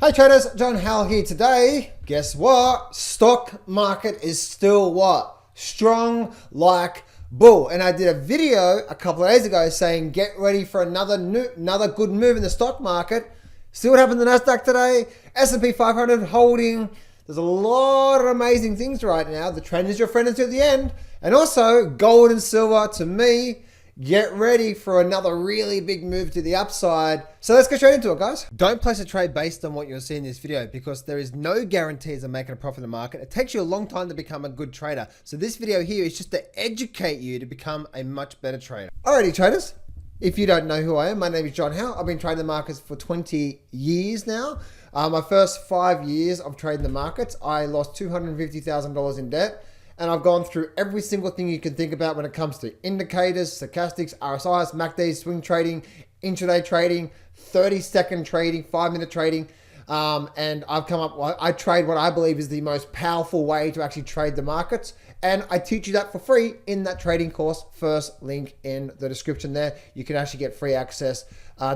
Hey traders, John Howell here today. Guess what? Stock market is still what? Strong like bull. And I did a video a couple of days ago saying get ready for another good move in the stock market. See what happened to NASDAQ today? S&P 500 holding. There's a lot of amazing things right now. The trend is your friend until the end. And also gold and silver, to me, get ready for another really big move to the upside. So let's get straight into it, guys. Don't place a trade based on what you'll see in this video because there is no guarantees of making a profit in the market. It takes you a long time to become a good trader. So this video here is just to educate you to become a much better trader. Alrighty, traders. If you don't know who I am, my name is John Howell. I've been trading the markets for 20 years now. My first 5 years of trading the markets, I lost $250,000 in debt. And I've gone through every single thing you can think about when it comes to indicators, stochastics, RSIs, MACDs, swing trading, intraday trading, 30-second trading, 5-minute trading. And I've come up, I trade what I believe is the most powerful way to actually trade the markets. And I teach you that for free in that trading course. First link in the description there. You can actually get free access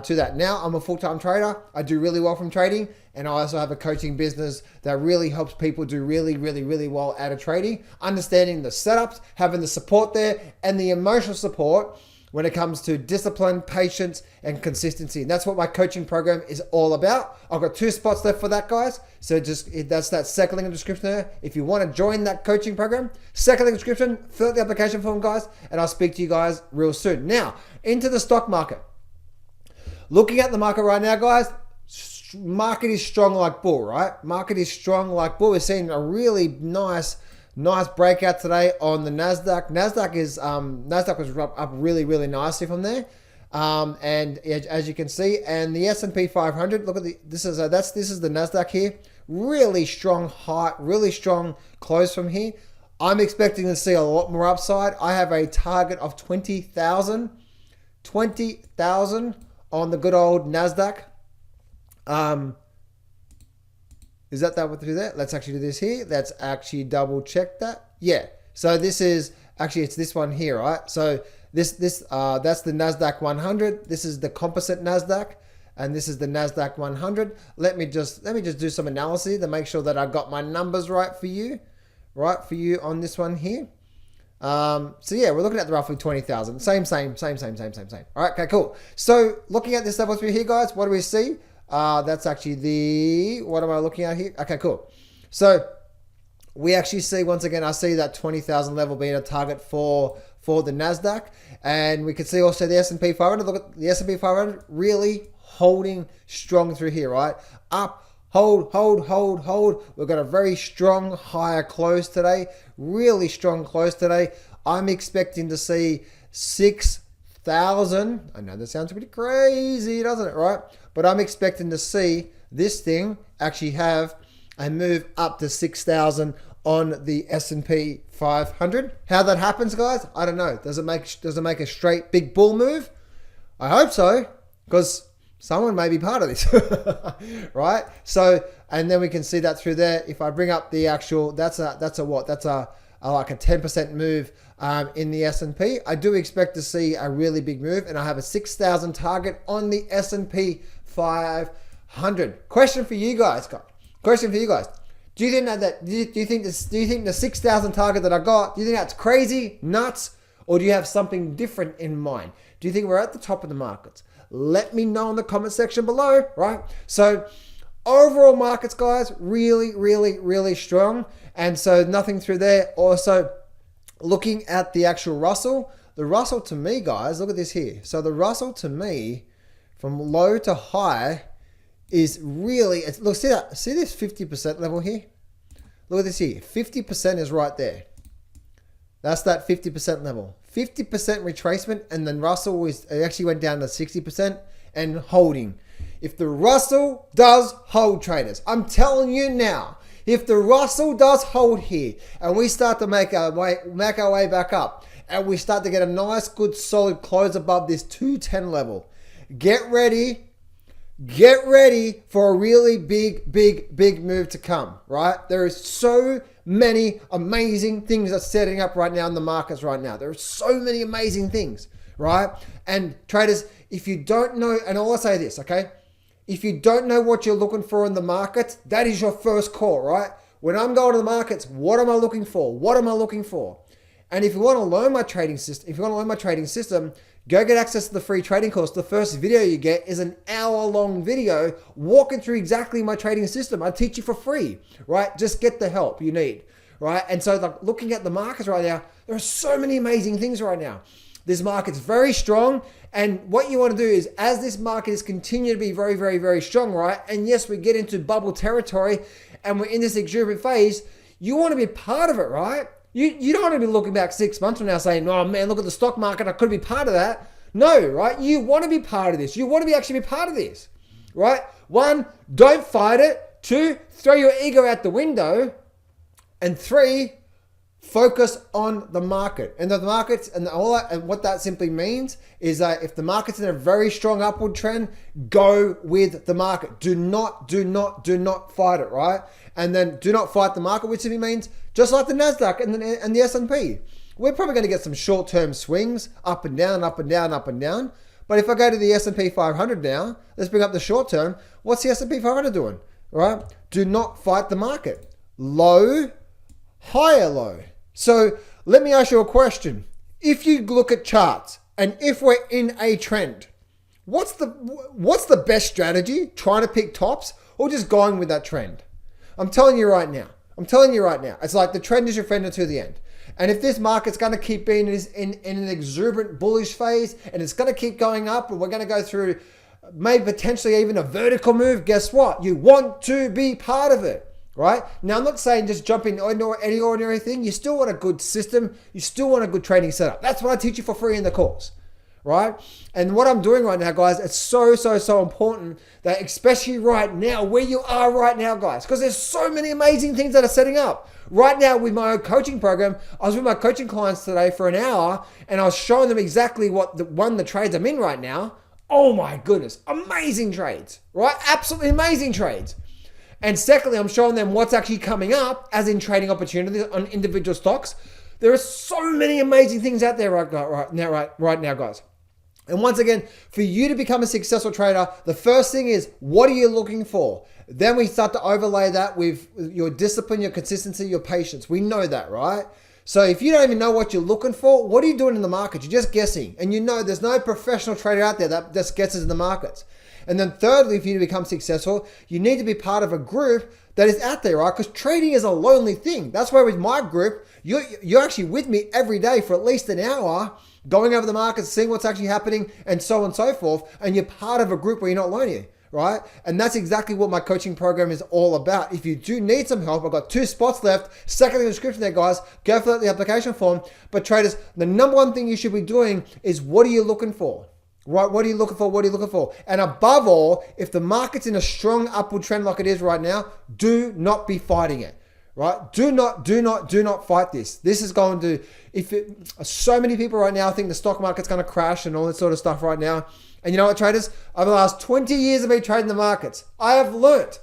to that. Now I'm a full-time trader. I do really well from trading. And I also have a coaching business that really helps people do really well out of trading. Understanding the setups, having the support there, and the emotional support when it comes to discipline, patience, and consistency. And that's what my coaching program is all about. I've got 2 spots left for that, guys. So that's that second link in the description there. If you want to join that coaching program, second link in the description, fill out the application form, guys, and I'll speak to you guys real soon. Now, into the stock market. Looking at the market right now, guys, market is strong like bull, right? Market is strong like bull. We're seeing a really nice breakout today on the NASDAQ. NASDAQ was up really nicely from there. And as you can see, and the S&P 500, look at this is the NASDAQ here. Really strong high, really strong close from here. I'm expecting to see a lot more upside. I have a target of 20,000 on the good old NASDAQ. Is that what to do there? Let's actually do this here. Let's actually double check that. Yeah. So this is actually, it's this one here, right? So that's the NASDAQ 100. This is the composite NASDAQ, and this is the NASDAQ 100. Let me just do some analysis to make sure that I got my numbers right for you on this one here. So yeah, we're looking at roughly 20,000. Same. All right, okay, cool. So looking at this level through here, guys, what do we see? That's actually what am I looking at here? Okay, cool. So we actually see, once again, I see that 20,000 level being a target for the NASDAQ. And we can see also the S&P 500. Look at the S&P 500 really holding strong through here, right? Up, hold. We've got a very strong higher close today. Really strong close today. I'm expecting to see 6,000. I know that sounds pretty crazy, doesn't it, right? But I'm expecting to see this thing actually have a move up to 6,000 on the S&P 500. How that happens, guys, I don't know. Does it make a straight big bull move? I hope so, because someone may be part of this, right? So, and then we can see that through there. If I bring up the actual, that's a like a 10% move in the S&P. I do expect to see a really big move, and I have a 6,000 target on the S&P 500. Question for you guys. Do you think the 6,000 target that I got, do you think that's crazy, nuts, or do you have something different in mind? Do you think we're at the top of the markets? Let me know in the comment section below, right? So overall markets, guys, really strong. And so nothing through there. Also, looking at the actual Russell, the Russell to me, guys, look at this here. So the Russell to me, from low to high, is really, look, see this 50% level here? Look at this here. 50% is right there. That's that 50% level. 50% retracement, and then Russell actually went down to 60% and holding. If the Russell does hold, traders, I'm telling you now, if the Russell does hold here and we start to make our way back up and we start to get a nice, good, solid close above this 210 level, get ready for a really big move to come, right? There is so many amazing things that's setting up right now in the markets right now. There are so many amazing things, right? And traders, if you don't know, and I'll say this, okay? if you don't know what you're looking for in the market, that is your first call, right? When I'm going to the markets, what am I looking for? What am I looking for? And if you want to learn my trading system, go get access to the free trading course. The first video you get is an hour-long video walking through exactly my trading system. I teach you for free, right? Just get the help you need, right? And so like looking at the markets right now, there are so many amazing things right now. This market's very strong. And what you want to do is, as this market is continuing to be very, very, very strong, right? And yes, we get into bubble territory and we're in this exuberant phase, you want to be part of it, right? You don't want to be looking back 6 months from now saying, oh man, look at the stock market, I could be part of that. No, right? You want to be part of this. You want to actually be part of this, right? 1, don't fight it. 2, throw your ego out the window. And 3, focus on the market. And the markets and all that, and what that simply means is that if the market's in a very strong upward trend, go with the market. Do not fight it, right? And then do not fight the market, which simply means just like the NASDAQ and the S&P. We're probably going to get some short-term swings up and down, up and down, up and down. But if I go to the S&P 500 now, let's bring up the short term. What's the S&P 500 doing, right? Do not fight the market. Low, higher low. So let me ask you a question. If you look at charts and if we're in a trend, what's the best strategy? Trying to pick tops or just going with that trend? I'm telling you right now. It's like the trend is your friend until the end. And if this market's going to keep being in an exuberant bullish phase and it's going to keep going up and we're going to go through maybe potentially even a vertical move, guess what? You want to be part of it, right? Now, I'm not saying just jump in any ordinary thing. You still want a good system. You still want a good trading setup. That's what I teach you for free in the course, right? And what I'm doing right now, guys, it's so important that especially right now, where you are right now, guys, because there's so many amazing things that are setting up. Right now with my coaching program, I was with my coaching clients today for an hour and I was showing them exactly what the trades I'm in right now. Oh my goodness, amazing trades, right? Absolutely amazing trades. And secondly, I'm showing them what's actually coming up as in trading opportunities on individual stocks. There are so many amazing things out there right now, guys. And once again, for you to become a successful trader, the first thing is, what are you looking for? Then we start to overlay that with your discipline, your consistency, your patience. We know that, right? So if you don't even know what you're looking for, what are you doing in the market? You're just guessing. And you know there's no professional trader out there that just guesses in the markets. And then thirdly, for you to become successful, you need to be part of a group that is out there, right? Because trading is a lonely thing. That's why with my group, you're actually with me every day for at least an hour, going over the markets, seeing what's actually happening, and so on and so forth. And you're part of a group where you're not lonely, right? And that's exactly what my coaching program is all about. If you do need some help, I've got 2 spots left. Second in the description there, guys. Go fill out the application form. But traders, the number one thing you should be doing is, what are you looking for? Right? What are you looking for? What are you looking for? And above all, if the market's in a strong upward trend like it is right now, do not be fighting it. Right? Do not fight this. This is going to, so many people right now think the stock market's going to crash and all that sort of stuff right now. And you know what, traders? Over the last 20 years of me trading the markets, I have learnt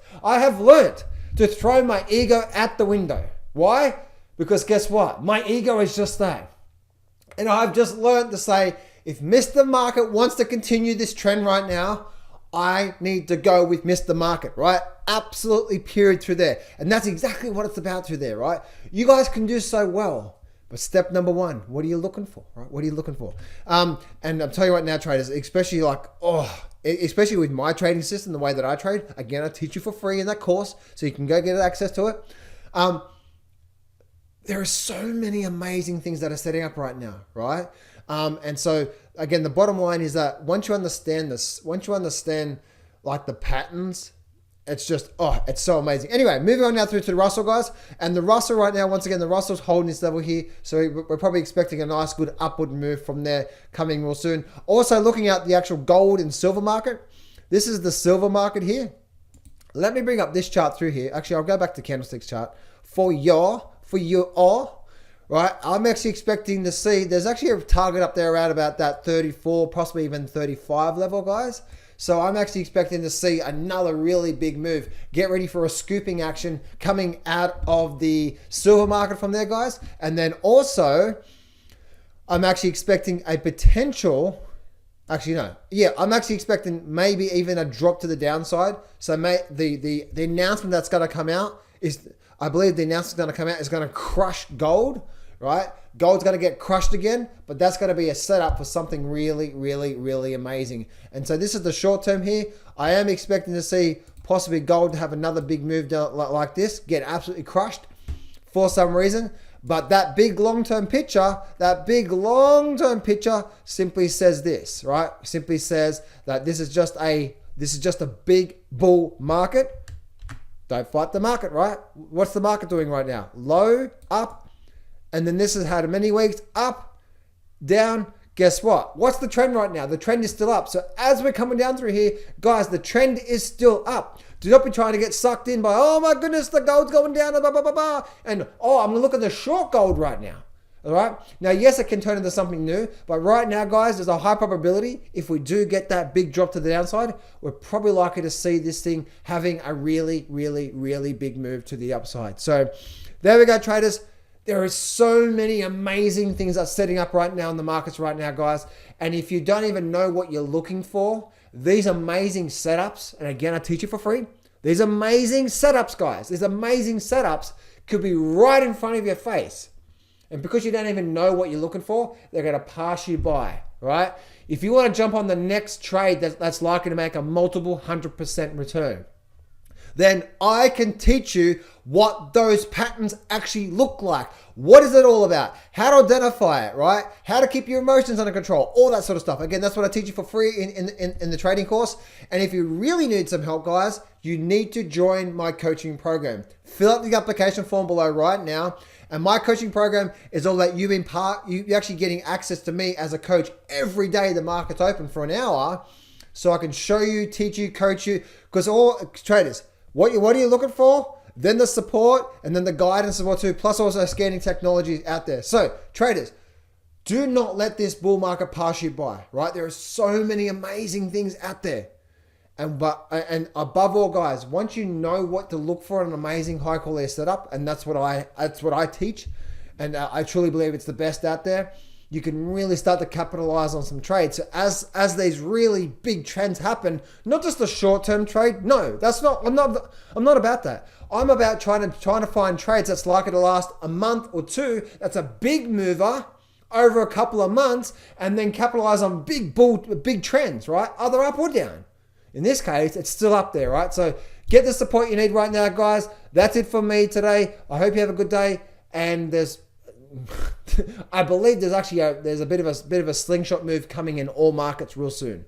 to throw my ego out the window. Why? Because guess what? My ego is just that. And I've just learned to say, if Mr. Market wants to continue this trend right now, I need to go with Mr. Market, right? Absolutely, period, through there. And that's exactly what it's about through there, right? You guys can do so well. But step number 1, what are you looking for, right? What are you looking for? And I'm telling you right now, traders, especially especially with my trading system, the way that I trade, again, I teach you for free in that course, so you can go get access to it. There are so many amazing things that are setting up right now, right? And so again, the bottom line is that once you understand like the patterns, it's just, it's so amazing. Anyway, moving on now through to the Russell, guys. And the Russell right now, once again, the Russell's holding this level here. So we're probably expecting a nice, good upward move from there coming real soon. Also looking at the actual gold and silver market. This is the silver market here. Let me bring up this chart through here. Actually, I'll go back to candlesticks chart for you all. Right, I'm actually expecting to see, there's actually a target up there around about that 34, possibly even 35 level, guys. So I'm actually expecting to see another really big move. Get ready for a scooping action coming out of the silver market from there, guys. And then also, I'm actually expecting a potential Actually, no. Yeah, I'm actually expecting maybe even a drop to the downside. So the announcement that's going to come out is, I believe the announcement going to come out is going to crush gold, right? Gold's going to get crushed again, but that's going to be a setup for something really, really, really amazing. And so this is the short term here. I am expecting to see possibly gold to have another big move down like this, get absolutely crushed for some reason. But that big long-term picture, simply says this, right? Simply says that this is just a big bull market. Don't fight the market, right? What's the market doing right now? Low, up, and then this has had many weeks up, down. Guess what? What's the trend right now? The trend is still up. So as we're coming down through here, guys, the trend is still up. Do not be trying to get sucked in by, oh my goodness, the gold's going down, blah, blah, blah, blah. And, oh, I'm going to look at the short gold right now. All right. Now, yes, it can turn into something new, but right now, guys, there's a high probability if we do get that big drop to the downside, we're probably likely to see this thing having a really, really, really big move to the upside. So there we go, traders. There are so many amazing things that's setting up right now in the markets right now, guys. And if you don't even know what you're looking for, these amazing setups, and again, I teach you for free, these amazing setups, guys, these amazing setups could be right in front of your face. And because you don't even know what you're looking for, they're going to pass you by, right? If you want to jump on the next trade that's likely to make a multiple 100% return, then I can teach you what those patterns actually look like. What is it all about? How to identify it, right? How to keep your emotions under control, all that sort of stuff. Again, that's what I teach you for free in the trading course. And if you really need some help, guys, you need to join my coaching program. Fill out the application form below right now. And my coaching program is all that you're actually getting access to me as a coach every day the market's open for an hour, so I can show you, teach you, coach you. Because all traders, what are you looking for? Then the support, and then the guidance as well too, plus also scanning technology out there. So traders, do not let this bull market pass you by, right? There are so many amazing things out there. And above all, guys, once you know what to look for in an amazing high quality setup, and that's what I teach, and I truly believe it's the best out there, you can really start to capitalize on some trades. So as these really big trends happen, not just a short-term trade. No, I'm not about that. I'm about trying to find trades that's likely to last a month or two. That's a big mover over a couple of months, and then capitalize on big trends, right? Either up or down. In this case, it's still up there, right? So get the support you need right now, guys. That's it for me today. I hope you have a good day. And I believe there's a bit of a slingshot move coming in all markets real soon.